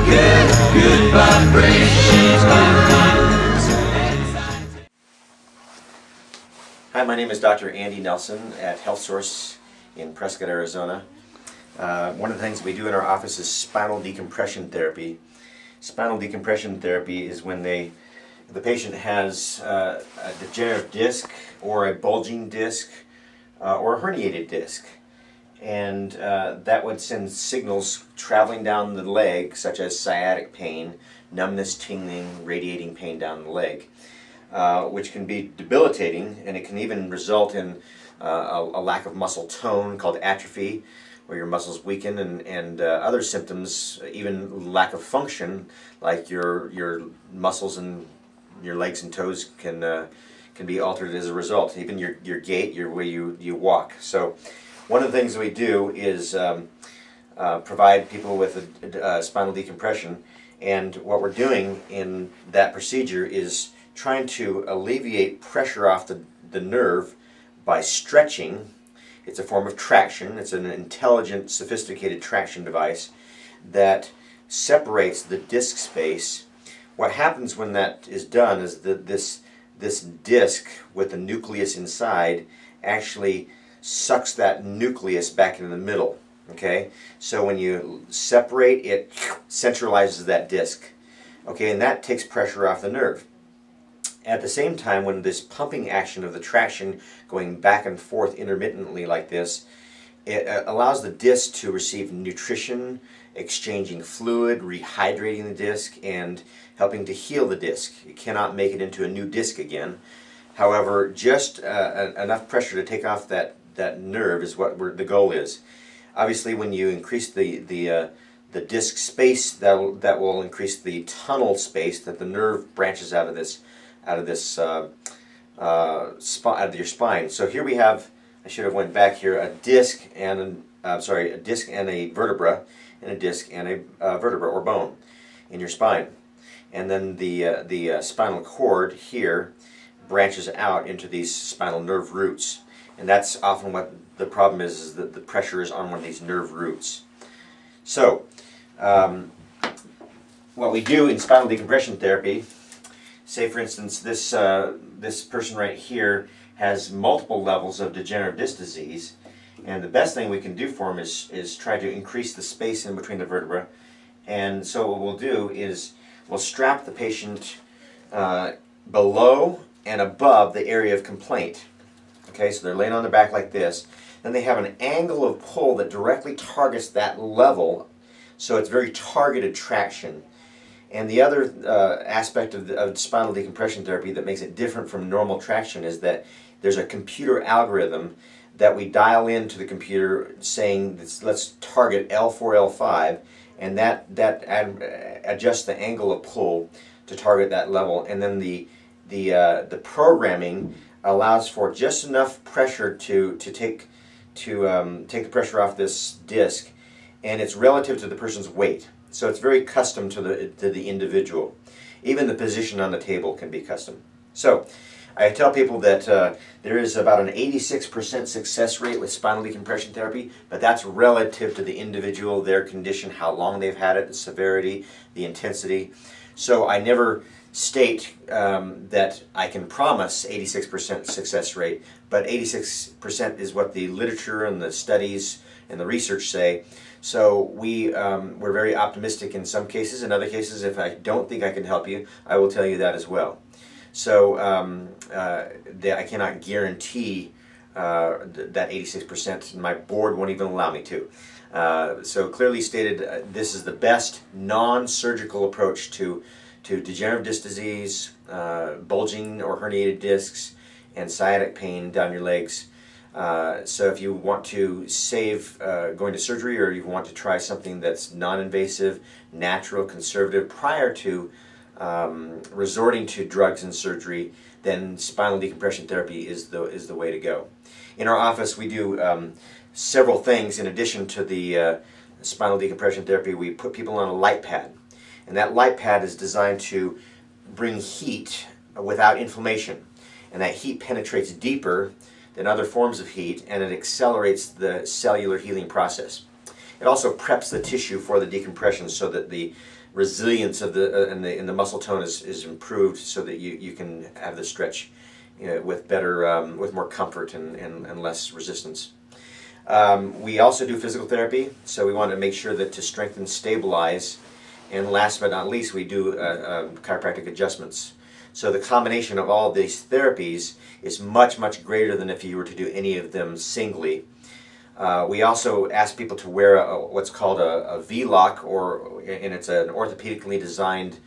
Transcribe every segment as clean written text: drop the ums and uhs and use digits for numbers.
good vibrations, Hi, my name is Dr. Andy Nelson at HealthSource in Prescott, Arizona. One of the things we do in our office is spinal decompression therapy. Spinal decompression therapy is when the patient has a degenerative disc or a bulging disc or a herniated disc, and that would send signals traveling down the leg, such as sciatic pain, numbness, tingling, radiating pain down the leg, which can be debilitating, and it can even result in a lack of muscle tone called atrophy, where your muscles weaken, and other symptoms, even lack of function, like your muscles and your legs and toes can be altered as a result. Even your gait, your way you walk. So one of the things that we do is provide people with a spinal decompression, and what we're doing in that procedure is trying to alleviate pressure off the nerve by stretching. It's a form of traction. It's an intelligent, sophisticated traction device that separates the disc space. What happens when that is done is that this disc with the nucleus inside actually sucks that nucleus back into the middle. Okay, so when you separate, it centralizes that disc. Okay, and that takes pressure off the nerve. At the same time, when this pumping action of the traction going back and forth intermittently like this, it allows the disc to receive nutrition, exchanging fluid, rehydrating the disc, and helping to heal the disc. It cannot make it into a new disc again. However, just enough pressure to take off that nerve is what the goal is. Obviously, when you increase the disc space, that will increase the tunnel space that the nerve branches out of your spine. So here we have, I should have went back here, a disc and a disc and a vertebra, and a disc and a vertebra or bone in your spine, and then the spinal cord here branches out into these spinal nerve roots, and that's often what the problem is that the pressure is on one of these nerve roots. So what we do in spinal decompression therapy, say for instance this person right here has multiple levels of degenerative disc disease, and the best thing we can do for him is try to increase the space in between the vertebrae. And so what we'll do is we'll strap the patient below and above the area of complaint. Okay, so they're laying on their back like this. Then they have an angle of pull that directly targets that level, so it's very targeted traction. And the other aspect of spinal decompression therapy that makes it different from normal traction is that there's a computer algorithm that we dial into the computer saying, let's target L4, L5, and that adjusts the angle of pull to target that level. And then the programming allows for just enough pressure to take the pressure off this disc, and it's relative to the person's weight. So it's very custom to the individual. Even the position on the table can be custom. So I tell people that there is about an 86% success rate with spinal decompression therapy, but that's relative to the individual, their condition, how long they've had it, the severity, the intensity. So I never state that I can promise 86% success rate, but 86% is what the literature and the studies and the research say. So we're very optimistic in some cases. In other cases, if I don't think I can help you, I will tell you that as well. So I cannot guarantee that 86%. My board won't even allow me to. So clearly stated, this is the best non-surgical approach to degenerative disc disease, bulging or herniated discs, and sciatic pain down your legs. So if you want to save going to surgery, or you want to try something that's non-invasive, natural, conservative prior to resorting to drugs and surgery, then spinal decompression therapy is the way to go. In our office, we do several things in addition to the spinal decompression therapy. We put people on a light pad, and that light pad is designed to bring heat without inflammation, and that heat penetrates deeper than other forms of heat, and it accelerates the cellular healing process. It also preps the tissue for the decompression so that the resilience of the in the muscle tone is improved, so that you can have the stretch with better with more comfort and less resistance. We also do physical therapy, so we want to make sure that to strengthen, stabilize, and last but not least, we do chiropractic adjustments. So the combination of all these therapies is much, much greater than if you were to do any of them singly. We also ask people to wear what's called a V-lock, and it's an orthopedically designed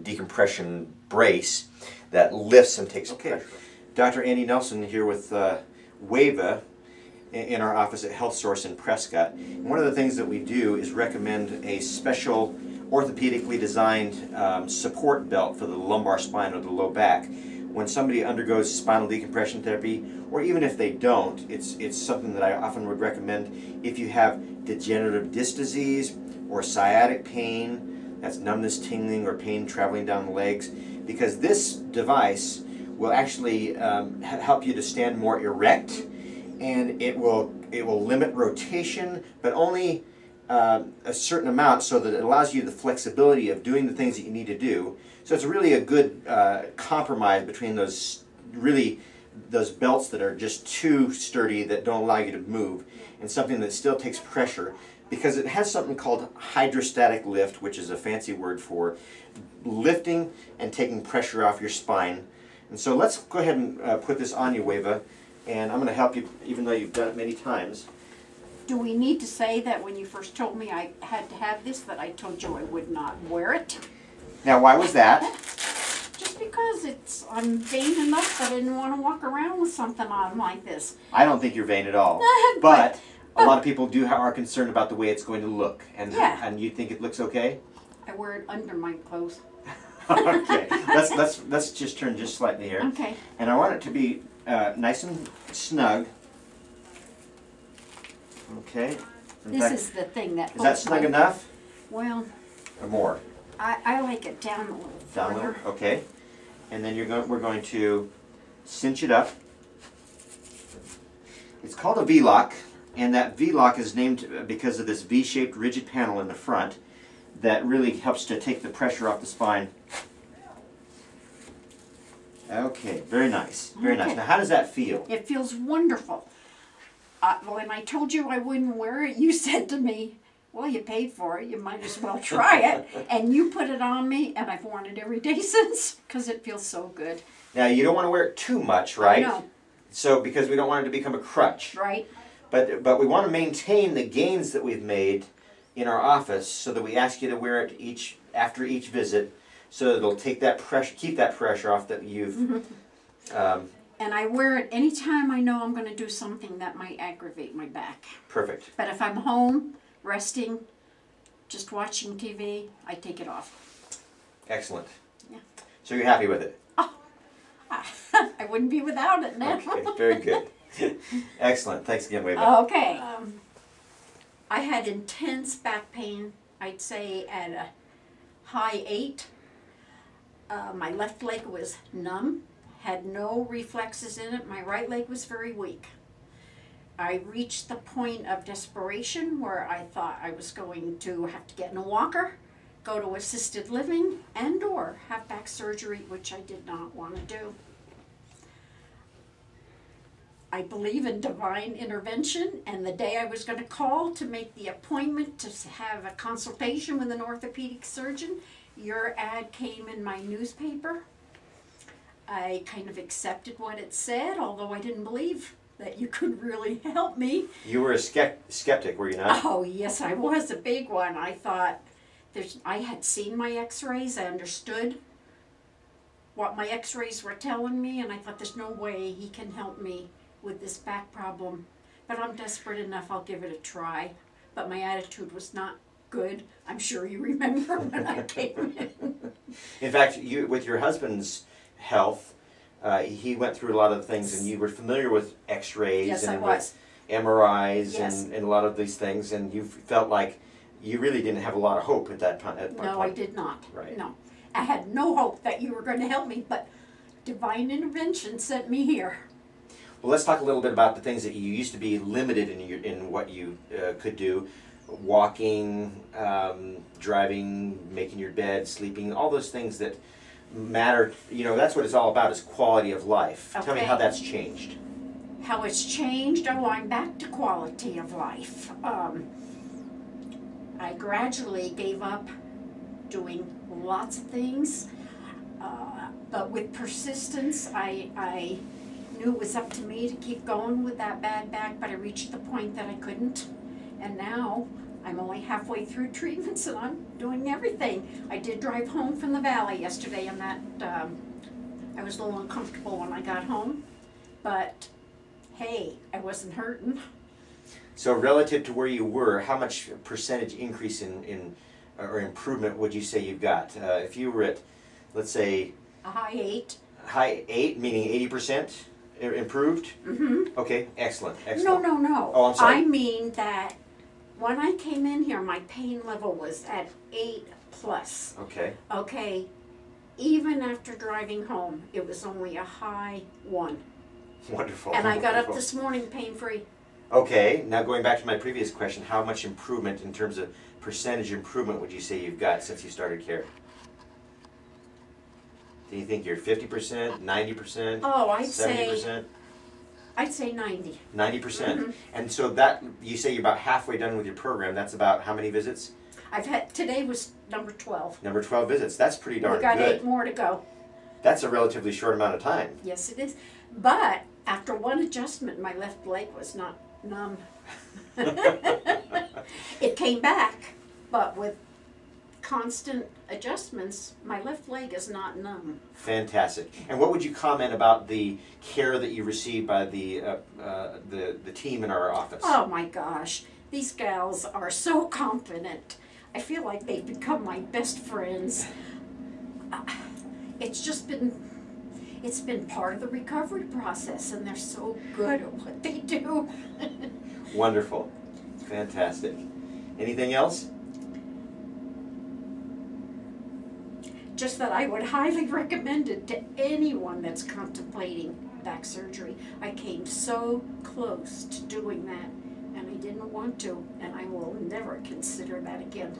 decompression brace that lifts and takes pressure. Dr. Andy Nelson here with WAVA in our office at HealthSource in Prescott. And one of the things that we do is recommend a special orthopedically designed support belt for the lumbar spine or the low back. When somebody undergoes spinal decompression therapy, or even if they don't, it's something that I often would recommend if you have degenerative disc disease or sciatic pain, that's numbness, tingling, or pain traveling down the legs, because this device will actually help you to stand more erect, and it will limit rotation, but only a certain amount, so that it allows you the flexibility of doing the things that you need to do. So it's really a good compromise between those belts that are just too sturdy, that don't allow you to move, and something that still takes pressure, because it has something called hydrostatic lift, which is a fancy word for lifting and taking pressure off your spine. And so let's go ahead and put this on you, WAVA, and I'm going to help you, even though you've done it many times. Do we need to say that when you first told me I had to have this, that I told you I would not wear it? Now, why was that? Just because I'm vain enough that I didn't want to walk around with something on like this. I don't think you're vain at all. But a lot of people are concerned about the way it's going to look. And, yeah. And you think it looks okay? I wear it under my clothes. Okay. Let's just turn just slightly here. Okay. And I want it to be nice and snug. Okay. This is the thing that... Is that snug enough? Well... Or more? I like it down a little further. Down a little? Okay. And then we're going to cinch it up. It's called a V-lock, and that V-lock is named because of this V-shaped rigid panel in the front that really helps to take the pressure off the spine. Okay, very nice. Very nice. Now, how does that feel? It feels wonderful. When I told you I wouldn't wear it, you said to me, well, you paid for it, you might as well try it. And you put it on me, and I've worn it every day since, because it feels so good. Now, you don't want to wear it too much, right? No. So, because we don't want it to become a crutch. Right. But we want to maintain the gains that we've made in our office, so that we ask you to wear it after each visit, so that it'll take that pressure, keep that pressure off that you've... And I wear it anytime I know I'm going to do something that might aggravate my back. Perfect. But if I'm home, resting, just watching TV, I take it off. Excellent. Yeah. So you're happy with it? Oh, I wouldn't be without it now. Okay, very good. Excellent. Thanks again, WAVA. Okay. I had intense back pain, I'd say at a high 8. My left leg was numb. Had no reflexes in it. My right leg was very weak. I reached the point of desperation where I thought I was going to have to get in a walker, go to assisted living, and or have back surgery, which I did not want to do. I believe in divine intervention, and the day I was going to call to make the appointment to have a consultation with an orthopedic surgeon, your ad came in my newspaper. I kind of accepted what it said, although I didn't believe that you could really help me. You were a skeptic, were you not? Oh, yes, I was a big one. I thought, I had seen my x-rays, I understood what my x-rays were telling me, and I thought there's no way he can help me with this back problem. But I'm desperate enough, I'll give it a try. But my attitude was not good. I'm sure you remember when I came in. In fact, with your husband's health, he went through a lot of things, and you were familiar with x-rays Yes, and with MRIs. Yes. and a lot of these things, and you felt like you really didn't have a lot of hope at that time. No, I did not. Right. No. I had no hope that you were going to help me, but divine intervention sent me here. Well, let's talk a little bit about the things that you used to be limited in what you could do. walking, driving, making your bed, sleeping, all those things that matter. You know, that's what it's all about, is quality of life. Tell me Okay. how that's changed. How it's changed? Oh, I'm back to quality of life. I gradually gave up doing lots of things, but with persistence, I knew it was up to me to keep going with that bad back, but I reached the point that I couldn't, and now I'm only halfway through treatments and I'm doing everything. I did drive home from the valley yesterday, and that I was a little uncomfortable when I got home, but hey, I wasn't hurting. So relative to where you were, how much percentage increase in or improvement would you say you've got? If you were at, let's say, A high 8. high 8, meaning 80% improved? Mm-hmm. Okay, excellent, excellent. No. Oh, I'm sorry. I mean that when I came in here, my pain level was at 8 plus. Okay. Okay, even after driving home, it was only a high 1. Wonderful. And I got up wonderful. this morning pain-free. Okay, now going back to my previous question, how much improvement in terms of percentage improvement would you say you've got since you started care? Do you think you're 50%, 90%, Oh, I'd 70%? say 90. 90%. Mhm. And so that, you say you're about halfway done with your program. That's about how many visits? Today was number 12. Number 12 visits. That's pretty darn We got good. 8 more to go. That's a relatively short amount of time. Yes, it is. But after one adjustment, my left leg was not numb. It came back, but with constant adjustments, my left leg is not numb. Fantastic. And what would you comment about the care that you received by the team in our office? Oh my gosh, these gals are so confident. I feel like they've become my best friends. It's been part of the recovery process, and they're so good at what they do. Wonderful. Fantastic. Anything else? Just that I would highly recommend it to anyone that's contemplating back surgery. I came so close to doing that, and I didn't want to, and I will never consider that again.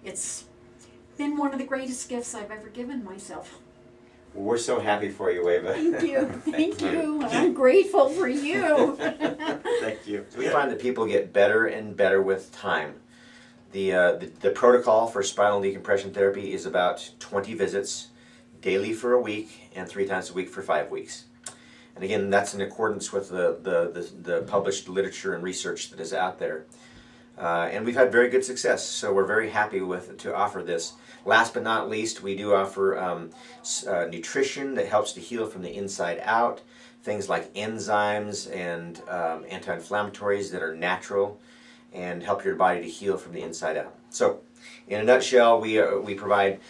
It's been one of the greatest gifts I've ever given myself. Well, we're so happy for you, Ava. Thank you. Thank you. I'm grateful for you. Thank you. We find that people get better and better with time. The protocol for spinal decompression therapy is about 20 visits daily for a week and 3 times a week for 5 weeks. And again, that's in accordance with the published literature and research that is out there. And we've had very good success, so we're very happy to offer this. Last but not least, we do offer nutrition that helps to heal from the inside out, things like enzymes and anti-inflammatories that are natural and help your body to heal from the inside out. So, in a nutshell, we provide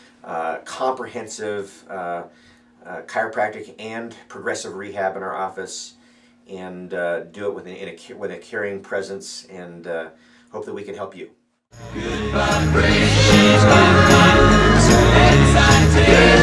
comprehensive chiropractic and progressive rehab in our office, and do it with a caring presence, and hope that we can help you. Good vibrations, good vibes, inside together.